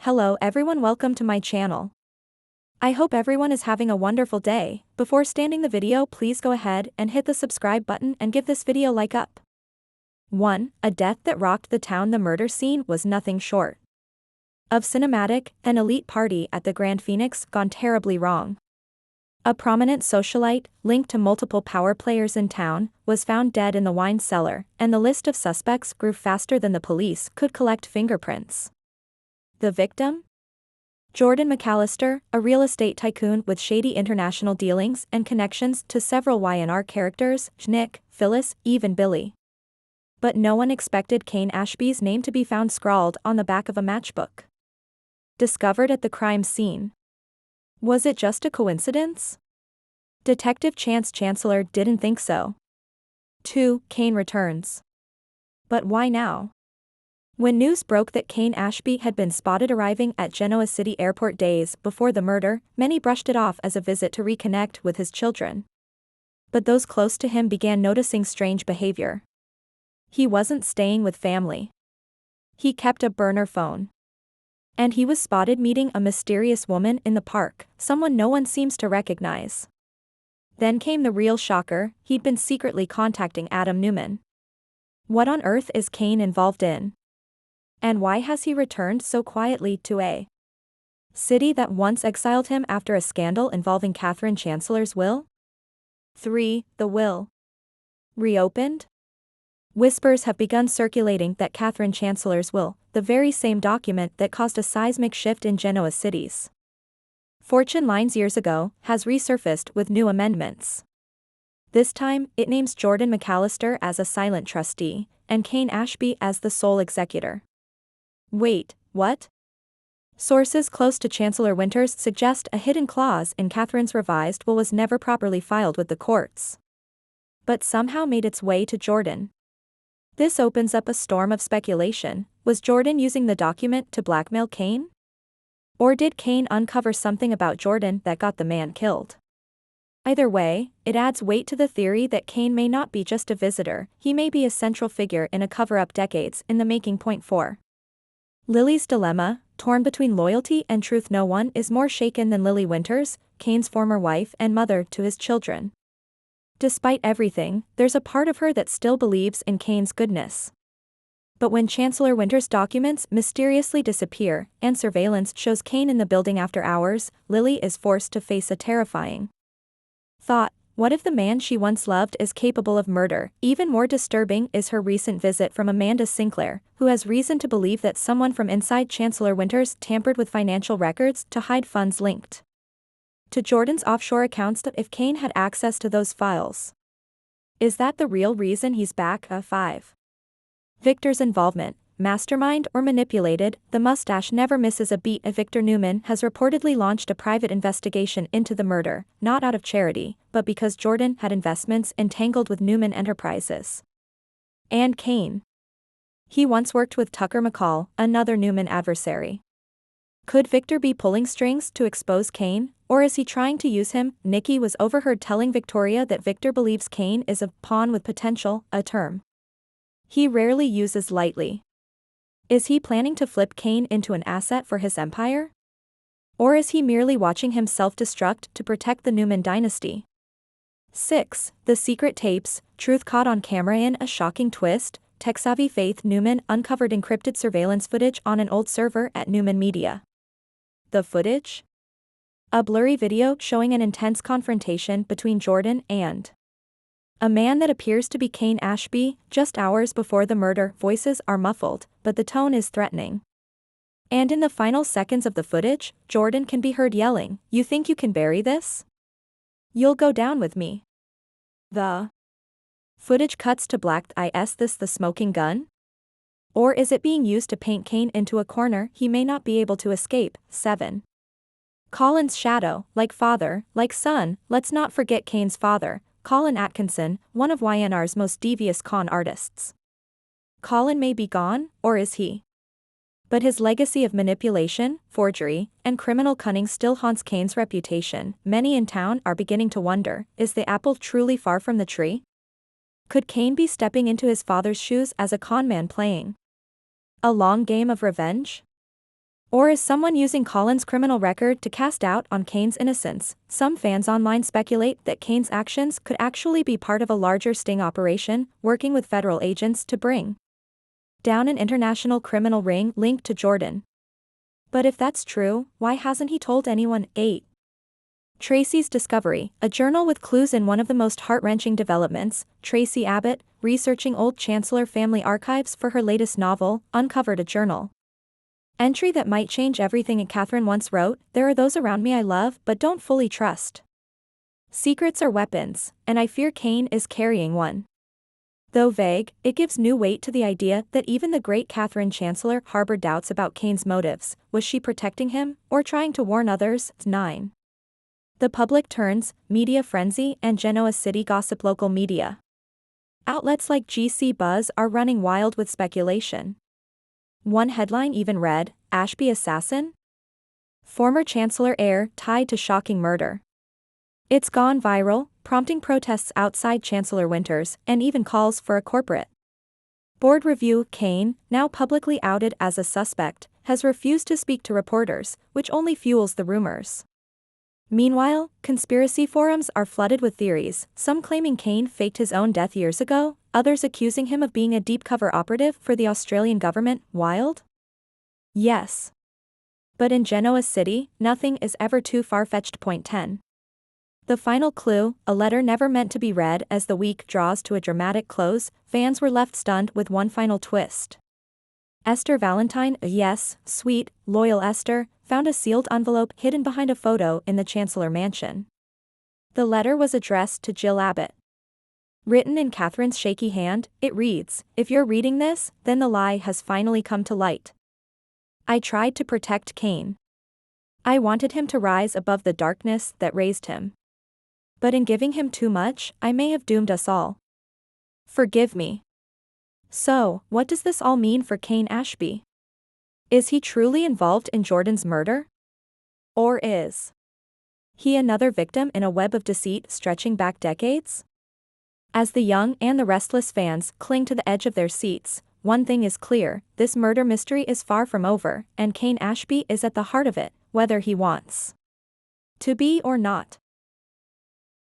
Hello everyone, welcome to my channel. I hope everyone is having a wonderful day. Before starting the video, please go ahead and hit the subscribe button and give this video like up. 1. A death that rocked the town. The murder scene was nothing short of cinematic, an elite party at the Grand Phoenix gone terribly wrong. A prominent socialite, linked to multiple power players in town, was found dead in the wine cellar, and the list of suspects grew faster than the police could collect fingerprints. The victim? Jordan McAllister, a real estate tycoon with shady international dealings and connections to several Y&R characters, Nick, Phyllis, even Billy. But no one expected Kane Ashby's name to be found scrawled on the back of a matchbook. Discovered at the crime scene. Was it just a coincidence? Detective Chancellor didn't think so. 2. Kane returns. But why now? When news broke that Kane Ashby had been spotted arriving at Genoa City airport days before the murder, many brushed it off as a visit to reconnect with his children. But those close to him began noticing strange behavior. He wasn't staying with family. He kept a burner phone. And he was spotted meeting a mysterious woman in the park, someone no one seems to recognize. Then came the real shocker: he'd been secretly contacting Adam Newman. What on earth is Kane involved in? And why has he returned so quietly to a city that once exiled him after a scandal involving Katherine Chancellor's will? 3. The will. Reopened? Whispers have begun circulating that Katherine Chancellor's will, the very same document that caused a seismic shift in Genoa City's fortune lines years ago, has resurfaced with new amendments. This time, it names Jordan McAllister as a silent trustee, and Kane Ashby as the sole executor. Wait, what? Sources close to Chancellor-Winters suggest a hidden clause in Katherine's revised will was never properly filed with the courts, but somehow made its way to Jordan. This opens up a storm of speculation. Was Jordan using the document to blackmail Kane? Or did Kane uncover something about Jordan that got the man killed? Either way, it adds weight to the theory that Kane may not be just a visitor, he may be a central figure in a cover-up decades in the making. 4. Lily's dilemma, torn between loyalty and truth. No one is more shaken than Lily Winters, Kane's former wife and mother to his children. Despite everything, there's a part of her that still believes in Kane's goodness. But when Chancellor-Winters' documents mysteriously disappear, and surveillance shows Kane in the building after hours, Lily is forced to face a terrifying thought: what if the man she once loved is capable of murder? Even more disturbing is her recent visit from Amanda Sinclair, who has reason to believe that someone from inside Chancellor-Winters tampered with financial records to hide funds linked to Jordan's offshore accounts. If Kane had access to those files, is that the real reason he's back? 5. Victor's involvement. Mastermind or manipulated, the mustache never misses a beat. Victor Newman has reportedly launched a private investigation into the murder, not out of charity, but because Jordan had investments entangled with Newman Enterprises and Kane. He once worked with Tucker McCall, another Newman adversary. Could Victor be pulling strings to expose Kane, or is he trying to use him? Nikki was overheard telling Victoria that Victor believes Kane is a pawn with potential, a term he rarely uses lightly. Is he planning to flip Kane into an asset for his empire? Or is he merely watching him self-destruct to protect the Newman dynasty? 6. The secret tapes, truth caught on camera. In a shocking twist, tech-savvy Faith Newman uncovered encrypted surveillance footage on an old server at Newman Media. The footage? A blurry video showing an intense confrontation between Jordan and a man that appears to be Kane Ashby, just hours before the murder. Voices are muffled, but the tone is threatening. And in the final seconds of the footage, Jordan can be heard yelling, "You think you can bury this? You'll go down with me." The footage cuts to black. Is this the smoking gun? Or is it being used to paint Kane into a corner he may not be able to escape? 7. Colin's shadow, like father, like son. Let's not forget Kane's father, Colin Atkinson, one of Y&R's most devious con artists. Colin may be gone, or is he? But his legacy of manipulation, forgery, and criminal cunning still haunts Kane's reputation. Many in town are beginning to wonder, is the apple truly far from the tree? Could Kane be stepping into his father's shoes as a con man playing a long game of revenge? Or is someone using Colin's criminal record to cast doubt on Kane's innocence? Some fans online speculate that Kane's actions could actually be part of a larger sting operation, working with federal agents to bring down an international criminal ring linked to Jordan. But if that's true, why hasn't he told anyone? 8. Traci's discovery, a journal with clues. In one of the most heart-wrenching developments, Traci Abbott, researching old Chancellor family archives for her latest novel, uncovered a journal entry that might change everything. Katherine once wrote, "There are those around me I love but don't fully trust. Secrets are weapons, and I fear Kane is carrying one." Though vague, it gives new weight to the idea that even the great Katherine Chancellor harbored doubts about Kane's motives. Was she protecting him, or trying to warn others? 9. The public turns, media frenzy and Genoa City gossip. Local media outlets like GC Buzz are running wild with speculation. One headline even read, "Ashby assassin? Former Chancellor heir tied to shocking murder." It's gone viral, prompting protests outside Chancellor-Winters and even calls for a corporate board review. Kane, now publicly outed as a suspect, has refused to speak to reporters, which only fuels the rumors. Meanwhile, conspiracy forums are flooded with theories, some claiming Kane faked his own death years ago, others accusing him of being a deep-cover operative for the Australian government. Wild? Yes. But in Genoa City, nothing is ever too far-fetched. 10. The final clue, a letter never meant to be read. As the week draws to a dramatic close, fans were left stunned with one final twist. Esther Valentine, yes, sweet, loyal Esther, found a sealed envelope hidden behind a photo in the Chancellor mansion. The letter was addressed to Jill Abbott. Written in Katherine's shaky hand, it reads, "If you're reading this, then the lie has finally come to light. I tried to protect Kane. I wanted him to rise above the darkness that raised him. But in giving him too much, I may have doomed us all. Forgive me." So, what does this all mean for Kane Ashby? Is he truly involved in Jordan's murder? Or is he another victim in a web of deceit stretching back decades? As the young and the restless fans cling to the edge of their seats, one thing is clear: this murder mystery is far from over, and Kane Ashby is at the heart of it, whether he wants to be or not.